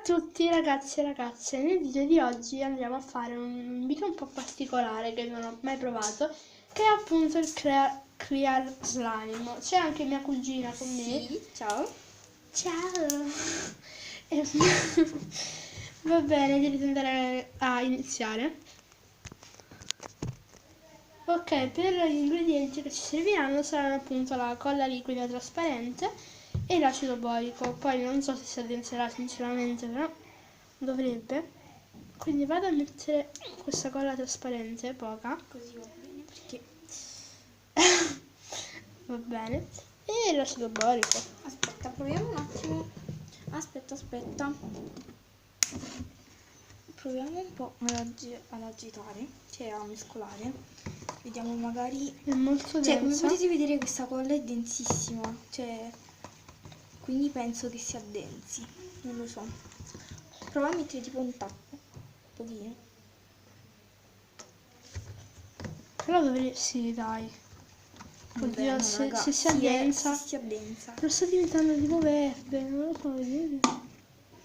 tutti ragazzi e ragazze, nel video di oggi andiamo a fare un video un po' particolare che non ho mai provato, che è appunto il Clear Slime. C'è anche mia cugina con me. Sì, ciao. Ciao! E- Va bene, direi andare a iniziare. Ok, per gli ingredienti che ci serviranno saranno appunto la colla liquida trasparente e l'acido borico. Poi non so se si addenserà sinceramente, però dovrebbe. Quindi vado a mettere questa colla trasparente, poca. Così va bene perché... Va bene. E l'acido borico. Aspetta, proviamo un attimo. Aspetta. Proviamo un po' ad agitare, cioè a mescolare. Vediamo magari... È molto Cioè, come densa. potete vedere questa colla è densissima. Cioè, quindi penso che si addensi. Non lo so. Prova a mettere tipo un tappo. Un pochino. Però dovrei... Sì, dai. Oddio, Vabbè, no, se raga, si addensa. si addensa. Però sta diventando tipo verde, non lo so vedere.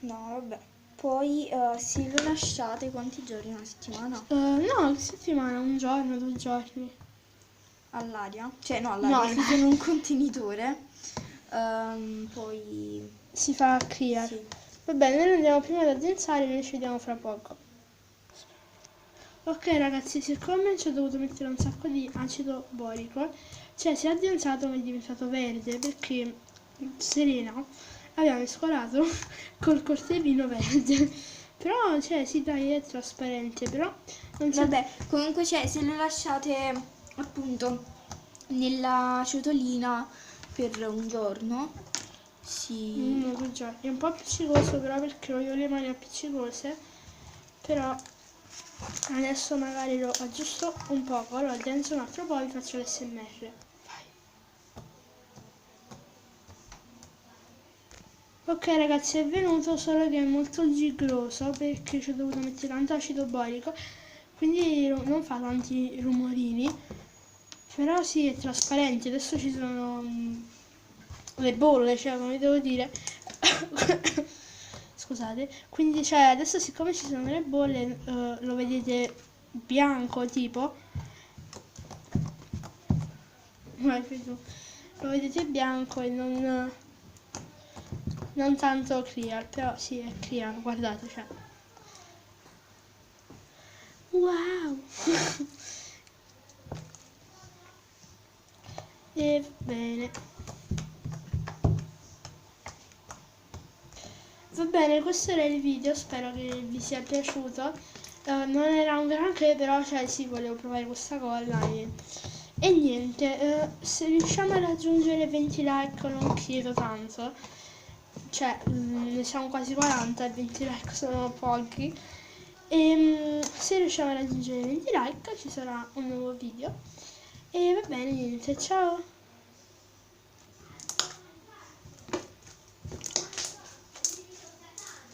No, vabbè. Poi se lo lasciate quanti giorni? Una settimana? No, che settimana? Un giorno, 2 giorni. All'aria? Cioè no, all'aria, No, in un contenitore. Poi... si fa clear. Sì. Va bene, noi andiamo prima ad addensare e noi ci vediamo fra poco. Ok ragazzi, siccome ci ho dovuto mettere un sacco di acido borico, cioè si è addensato ma è diventato verde perché Serena aveva mescolato col coltellino verde. Però, cioè, sì dai, è trasparente, però non si... Vabbè, comunque se lo lasciate appunto nella ciotolina per un giorno, si... 1 o 2 giorni. È un po' appiccicoso però perché ho io le mani appiccicose, però adesso magari lo aggiusto un poco, lo addenso un altro po' e vi faccio l'SMR. Vai. Ok ragazzi, è venuto, solo che è molto gigroso perché ci ho dovuto mettere tanto acido borico, quindi non fa tanti rumorini, però sì, è trasparente. Adesso ci sono le bolle, cioè come devo dire. Scusate, quindi cioè adesso siccome ci sono le bolle lo vedete bianco tipo, vai, fai tu. Lo vedete bianco e non tanto clear, però sì è clear, guardate, cioè. Wow! E bene. Va bene, questo era il video, spero che vi sia piaciuto. Non era un granché, però cioè sì, volevo provare questa colla e niente, se riusciamo a raggiungere 20 like non chiedo tanto, cioè ne siamo quasi 40 e 20 like sono pochi. E se riusciamo a raggiungere 20 like ci sarà un nuovo video. E va bene, niente, ciao!